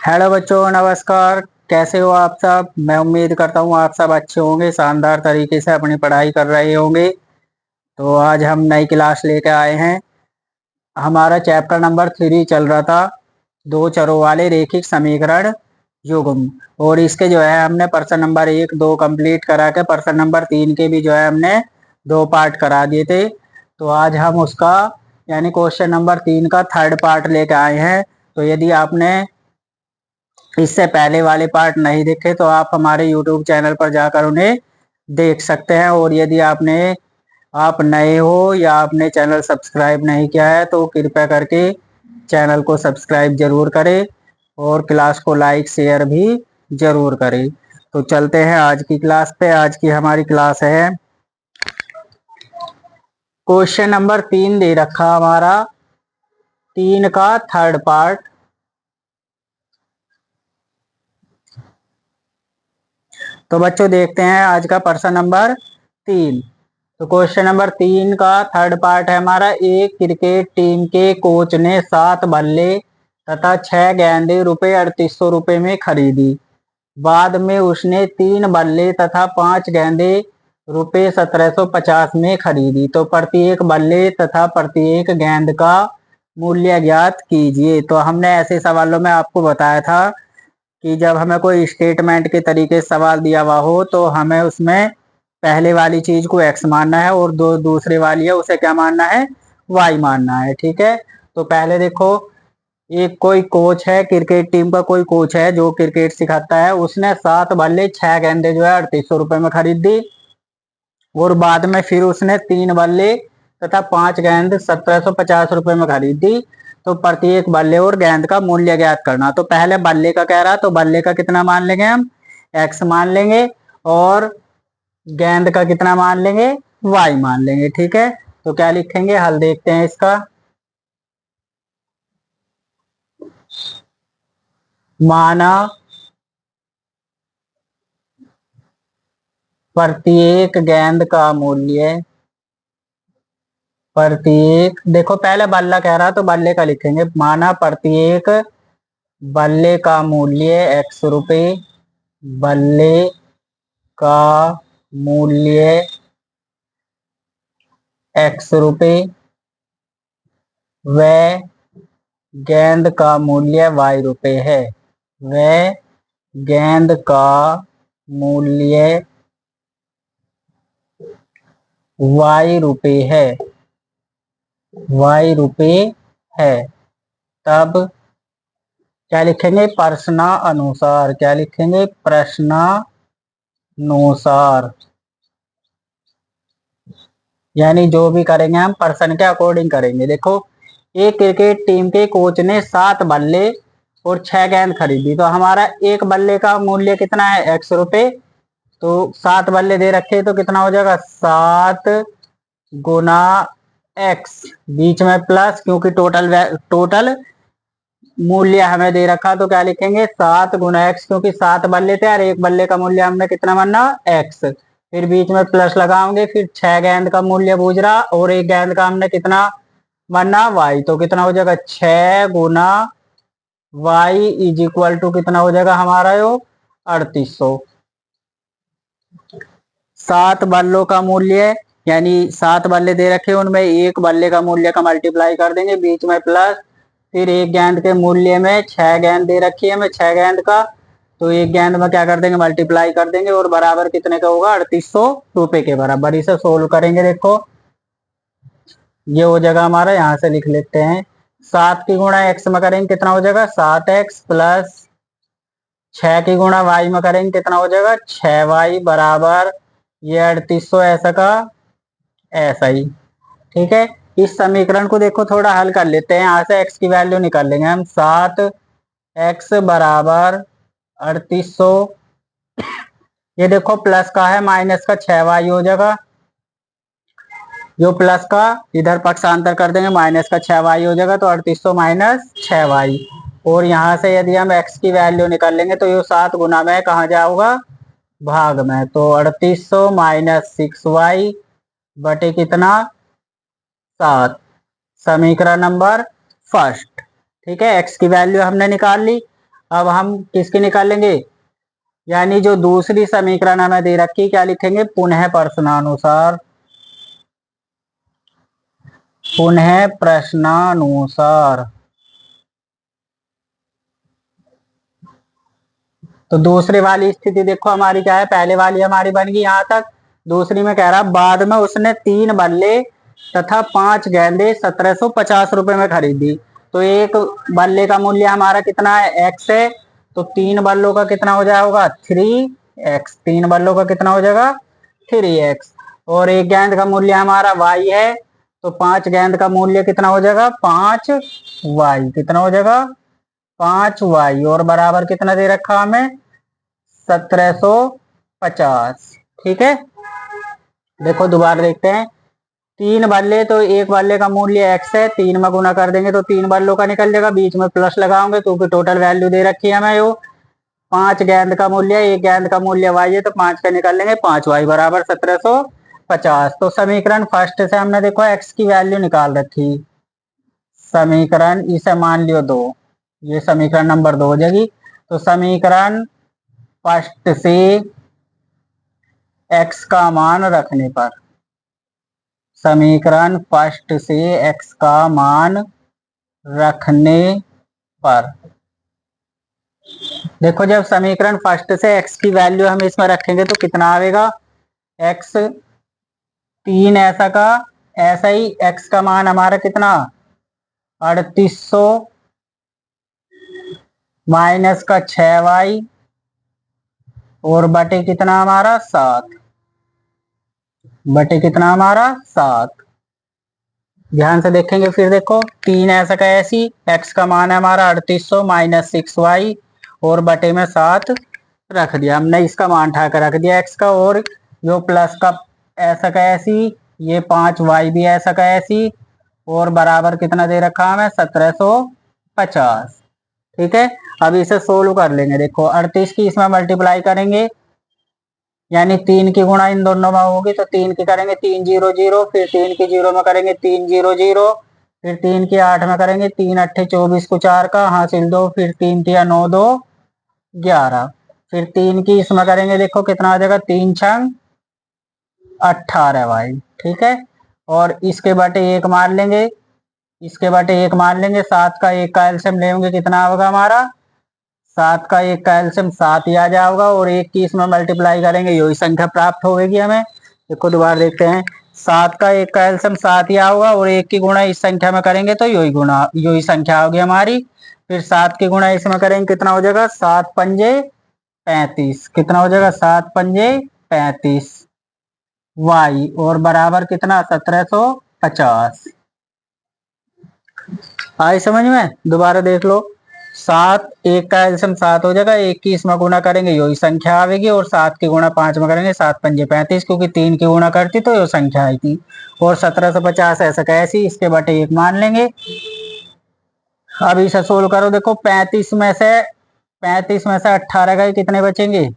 Hello बच्चों, नमस्कार। कैसे हो आप सब? मैं उम्मीद करता हूँ आप सब अच्छे होंगे, शानदार तरीके से अपनी पढ़ाई कर रहे होंगे। तो आज हम नई क्लास लेके आए हैं। हमारा चैप्टर नंबर 3 चल रहा था, दो चरों वाले रैखिक समीकरण युग्म। और इसके जो है हमने प्रश्न नंबर 1 2 कंप्लीट करा के प्रश्न नंबर 3 के भी जो है हमने 2 पार्ट करा दिए थे। तो आज हम उसका यानी क्वेश्चन नंबर 3 का थर्ड पार्ट लेके आए हैं। तो यदि आपने इससे पहले वाले पार्ट नहीं देखे तो आप हमारे YouTube चैनल पर जाकर उन्हें देख सकते हैं। और यदि आप नए हो या आपने चैनल सब्सक्राइब नहीं किया है तो कृपया करके चैनल को सब्सक्राइब जरूर करें और क्लास को लाइक शेयर भी जरूर करें। तो चलते हैं आज की क्लास पे। आज की हमारी क्लास है, क्वेश्चन नंबर 3 दे रखा हमारा, 3 का थर्ड पार्ट। तो बच्चों देखते हैं आज का प्रश्न नंबर 3। तो क्वेश्चन नंबर 3 का थर्ड पार्ट है हमारा, एक क्रिकेट टीम के कोच ने 7 बल्ले तथा 6 गेंदें रुपए 3800 में खरीदी। बाद में उसने 3 बल्ले तथा 5 गेंदें रुपए 1750 में खरीदी। तो प्रत्येक बल्ले तथा प्रत्येक गेंद का मूल्य ज्ञात कीजिए। तो हमने ऐसे सवालों में आपको बताया था कि जब हमें कोई स्टेटमेंट के तरीके से सवाल दिया हुआ हो तो हमें उसमें पहले वाली चीज को एक्स मानना है और दूसरे वाली है उसे क्या मानना है, वाई मानना है। ठीक है। तो पहले देखो, एक कोई कोच है, क्रिकेट टीम का कोई कोच है जो क्रिकेट सिखाता है। उसने 7 बल्ले 6 गेंदे जो है 3800 में खरीद दी। और बाद में फिर उसने 3 बल्ले तथा 5 गेंद 1750 में खरीद दी। तो प्रत्येक बल्ले और गेंद का मूल्य ज्ञात करना। तो पहले बल्ले का कह रहा, तो बल्ले का कितना मान लेंगे हम, एक्स मान लेंगे। और गेंद का कितना मान लेंगे, वाई मान लेंगे। ठीक है। तो क्या लिखेंगे, हल देखते हैं इसका। माना प्रत्येक गेंद का मूल्य, प्रत्येक, देखो पहले बल्ला कह रहा तो बल्ले का लिखेंगे। माना प्रत्येक बल्ले का मूल्य एक्स रुपए, बल्ले का मूल्य एक्स रुपए व गेंद का मूल्य वाई रुपए है। व गेंद का मूल्य वाई रुपए है, वाई रुपए है। तब क्या लिखेंगे, प्रश्नानुसार। क्या लिखेंगे, प्रश्नानुसार। यानी जो भी करेंगे हम पर्सन के अकॉर्डिंग करेंगे। देखो, एक क्रिकेट टीम के कोच ने 7 बल्ले और 6 गेंद खरीदी। तो हमारा एक बल्ले का मूल्य कितना है, एक्स रुपए। तो 7 बल्ले दे रखे तो कितना हो जाएगा, 7 गुना एक्स, बीच में प्लस, क्योंकि टोटल मूल्य हमें दे रखा। तो क्या लिखेंगे, 7 गुना एक्स, क्योंकि 7 बल्ले थे और एक बल्ले का मूल्य हमने कितना माना, एक्स। फिर बीच में प्लस लगाओगे, फिर 6 गेंद का मूल्य पूछ रहा और एक गेंद का हमने कितना माना, वाई। तो कितना हो जाएगा, 6 गुना वाई इज इक्वल टू कितना हो जाएगा हमारा यो, 3800। 7 बल्लों का मूल्य, यानी 7 बल्ले दे रखे उनमें एक बल्ले का मूल्य का मल्टीप्लाई कर देंगे, बीच में प्लस। फिर एक गेंद के मूल्य में 6 गेंद दे रखी है हमें, 6 गेंद का। तो एक गेंद में क्या कर देंगे, मल्टीप्लाई कर देंगे और बराबर कितने का होगा, 3800 के बराबर। इसे सोल्व करेंगे। देखो ये हो जाएगा हमारा, यहां से लिख लेते हैं। 7 की गुणा एक्स में करेंगे कितना हो जाएगा, 7x प्लस 6 की गुणा वाई में करेंगे कितना हो जाएगा, 6y बराबर ये 3800 ऐसा का ऐसा ही। ठीक है। इस समीकरण को देखो थोड़ा हल कर लेते हैं। यहाँ से x की वैल्यू निकाल लेंगे हम। 7x बराबर 3800, ये देखो प्लस का है, माइनस का 6y हो जाएगा। जो प्लस का इधर पक्षांतर कर देंगे, माइनस का 6y हो जाएगा। तो 3800 माइनस 6y। और यहाँ से यदि हम x की वैल्यू निकाल लेंगे तो ये 7 गुना में कहा जाऊंगा, भाग में। तो 3800 माइनस 6y बटे कितना, 7। समीकरण नंबर फर्स्ट। ठीक है, x की वैल्यू हमने निकाल ली। अब हम किसकी निकालेंगे, यानी जो दूसरी समीकरण हमें दे रखी, क्या लिखेंगे, पुनः प्रश्नानुसार, पुनः प्रश्नानुसार। तो दूसरी वाली स्थिति देखो हमारी क्या है, पहले वाली हमारी बन गई यहां तक। दूसरी में कह रहा बाद में उसने 3 बल्ले तथा 5 गेंदे 1750 रुपए में खरीदी। तो एक बल्ले का मूल्य हमारा कितना है, एक्स है। तो 3 बल्लों का कितना हो जाएगा, 3x। 3 बल्लों का कितना हो जाएगा, 3x। और एक गेंद का मूल्य हमारा y है। तो 5 गेंद का मूल्य कितना हो जाएगा, 5y। कितना हो जाएगा, 5y। और बराबर कितना दे रखा हमें, 1750। ठीक है, देखो दोबारा देखते हैं। 3 बल्ले, तो एक बल्ले का मूल्य x है, 3 में गुना कर देंगे तो 3 बल्लों का निकल जाएगा, बीच में प्लस लगाओगे क्योंकि टोटल वैल्यू दे रखी है हमें यो। 5 गेंद का मूल्य, एक गेंद का मूल्य y है, तो 5 का निकाल लेंगे, 5y बराबर 1750। तो समीकरण फर्स्ट से हमने देखो x की वैल्यू निकाल रखी। समीकरण इसे मान लियो 2, ये समीकरण नंबर 2 हो जाएगी। तो समीकरण फर्स्ट से x का मान रखने पर, समीकरण फर्स्ट से x का मान रखने पर, देखो जब समीकरण फर्स्ट से x की वैल्यू हम इसमें रखेंगे तो कितना आएगा, x 3 ऐसा का ऐसा ही, x का मान हमारा कितना 3800 माइनस का 6y और बटे कितना हमारा 7, बटे कितना हमारा 7। ध्यान से देखेंगे फिर देखो, 3 ऐसा का ऐसी, x का मान है हमारा 3800 माइनस 6y और बटे में 7 रख दिया हमने, इसका मान उठा कर रख दिया x का। और जो प्लस का ऐसा का ऐसी, ये 5y भी ऐसा का ऐसी, और बराबर कितना दे रखा हमें 1750। ठीक है, अब इसे सोल्व कर लेंगे। देखो 38 की इसमें मल्टीप्लाई करेंगे, यानी 3 की गुणा इन दोनों में होगी, तो 3 की करेंगे 3 0 0, फिर 3 की 0 में करेंगे 3 0 0, फिर 3 की 8 में करेंगे 3 अट्ठे 24 को 4 का हासिल 2, फिर 3 तिया 9 2 11, फिर 3 की इसमें करेंगे, देखो कितना आ जाएगा, 3 छंग 18 भाई। ठीक है, और इसके बटे 1 मान लेंगे, इसके बटे 1 मान लेंगे, 7 का 1 का एलसीएम लेंगे, कितना होगा हमारा 7 का 1 का एलसीएम 7 ही आ जाएगा, और 1 की इसमें मल्टीप्लाई करेंगे, यही संख्या प्राप्त होगी हमें। देखो दोबारा देखते हैं, 7 का 1 का एलसीएम 7 ही होगा, और 1 की गुणा इस संख्या में करेंगे तो यही संख्या होगी हमारी। फिर 7 की गुणा इसमें करेंगे, कितना हो जाएगा 7 पंजे 35, कितना हो जाएगा 7 पंजे 35 y, और बराबर कितना 1750। आई समझ में, दोबारा देख लो। 7, 1 का एलसीएम 7 हो जाएगा, 1 की इसमें गुणा करेंगे यही संख्या आएगी, और 7 की गुणा 5 में करेंगे 7 पंजे 35, क्योंकि 3 की गुणा करती तो ये संख्या आई थी। और 1750 ऐसा कैसी, इसके बटे 1 मान लेंगे। अब इसे सोल्व करो, देखो 35 में से 18 गए, कितने बचेंगे,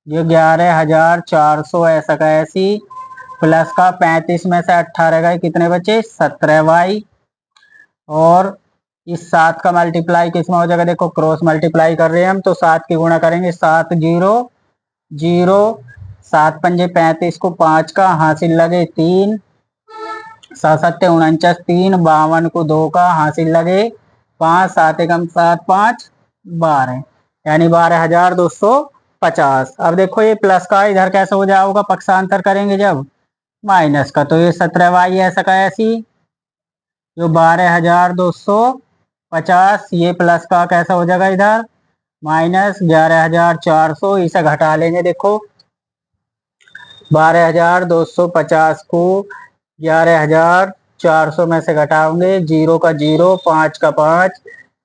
ये 11,400 ऐसा का ऐसी, प्लस का 35 में से 18 गए, कितने बचे 17y। और इस 7 का मल्टीप्लाई किसमें हो जाएगा, देखो क्रॉस मल्टीप्लाई कर रहे हैं हम, तो 7 की गुणा करेंगे 7 0 0, 7 पंजे 35 को 5 का हासिल लगे 3, 7 सत्ते 49, 3 52 को 2 का हासिल लगे 5, 7 एकम 7 5 12, यानी 12,250। अब देखो ये प्लस का इधर कैसे हो जाएगा, पक्षांतर करेंगे जब माइनस का, तो ये 17y ऐसा का ऐसी, जो 12,250, ये प्लस का कैसा हो जाएगा इधर माइनस 11,400, इसे घटा लेंगे। देखो 12,250 को 11,400 में से घटाओगे, 0 का 0, 5 का 5,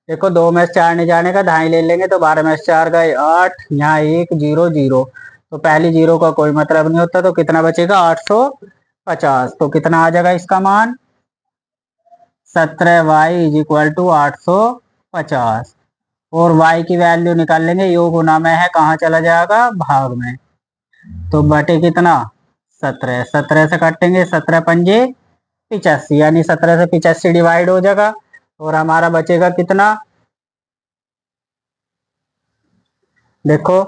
देखो 2 में से 4 नहीं जाने का, ढाई ले लेंगे, तो 12 में से 4 गए 8, यहाँ 1 0 0, तो पहली 0 का कोई मतलब नहीं होता, तो कितना बचेगा 850। तो कितना आ जाएगा इसका मान 17y इज इक्वल टू 850। और y की वैल्यू निकाल लेंगे, योग गुना में है, कहाँ चला जाएगा भाग में, तो बटे कितना 17, 17 से काटेंगे 17 पंजे 85, यानी 17 से 85 डिवाइड हो जाएगा, और हमारा बचेगा कितना देखो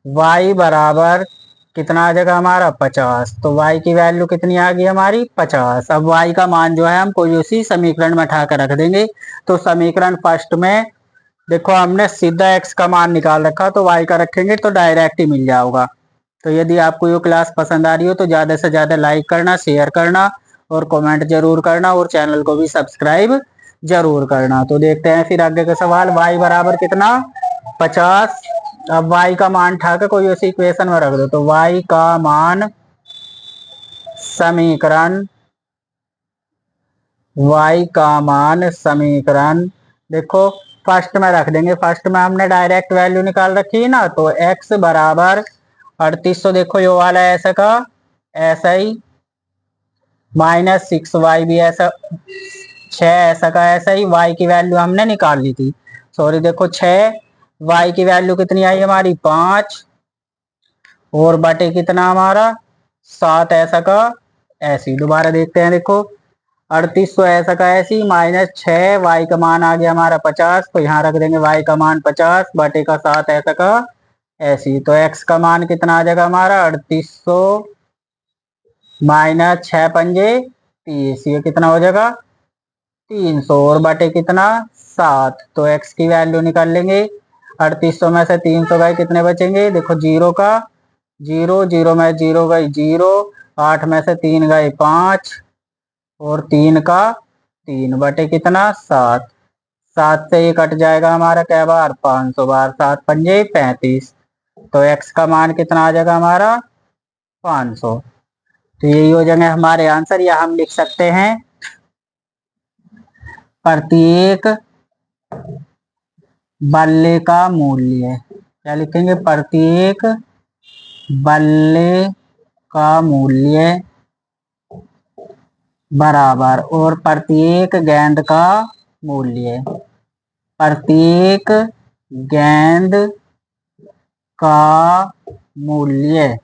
y बराबर कितना आ जाएगा हमारा 50। तो y की वैल्यू कितनी आ गई हमारी 50। अब y का मान जो है हम कोई उसी समीकरण में उठा कर रख देंगे। तो समीकरण फर्स्ट में देखो हमने सीधा x का मान निकाल रखा, तो y का रखेंगे तो डायरेक्ट ही मिल जाएगा। तो यदि आपको ये क्लास पसंद आ रही हो तो ज्यादा से ज्यादा लाइक करना, शेयर करना और कमेंट जरूर करना और चैनल को भी सब्सक्राइब जरूर करना। तो देखते हैं फिर आगे का सवाल। y बराबर कितना 50। अब y का मान उठा के कोई उसी इक्वेशन में रख दो। तो y का मान समीकरण y का मान समीकरण देखो फर्स्ट में रख देंगे। फर्स्ट में हमने डायरेक्ट वैल्यू निकाल रखी है ना, तो x बराबर 3800। देखो ये वाला ऐसा का ऐसा ही, -6y भी ऐसा, 6 ऐसा का ऐसा ही। y की वैल्यू हमने निकाल ली थी, सॉरी देखो 6, y की वैल्यू कितनी आई हमारी 5 और बटे कितना हमारा 7 ऐसा का ऐसी। दोबारा देखते हैं देखो 3800 ऐसा का ऐसी -6, y का मान आ गया हमारा 50। तो यहाँ रख देंगे y का मान 50 बटे का 7 ऐसा का ऐसी। तो x का मान कितना आ जाएगा हमारा 3800 -6 पंजे 30, ये कितना हो जाएगा 300 और बटे कितना 7। तो x की वैल्यू निकाल लेंगे। 3800 में से 300 गए कितने बचेंगे, देखो जीरो का जीरो, जीरो में जीरो गई जीरो, 8 में से 3 गए 5 और 3 का 3 बटे कितना 7। 7 से ये कट जाएगा हमारा क्या बार 500 बार, 7 पंजे 35। तो x का मान कितना आ जाएगा हमारा 500। तो यही हो जाएंगे हमारे आंसर, या हम लिख सकते हैं प्रत्येक बल्ले का मूल्य। क्या लिखेंगे, प्रत्येक बल्ले का मूल्य बराबर और प्रत्येक गेंद का मूल्य, प्रत्येक गेंद का मूल्य।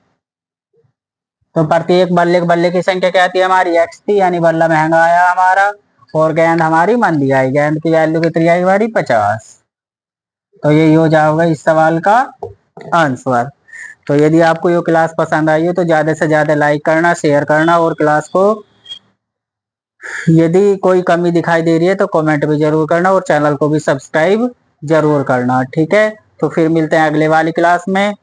तो प्रत्येक बल्ले की संख्या क्या थी हमारी x थी, यानी बल्ला महंगा आया हमारा और गेंद हमारी मंदी आई। गेंद की वैल्यू कितनी आई हमारी 50। तो यही हो जाएगा इस सवाल का आंसर। तो यदि आपको ये क्लास पसंद आई हो तो ज्यादा से ज्यादा लाइक करना, शेयर करना और क्लास को यदि कोई कमी दिखाई दे रही है तो कमेंट भी जरूर करना और चैनल को भी सब्सक्राइब जरूर करना। ठीक है, तो फिर मिलते हैं अगले वाली क्लास में।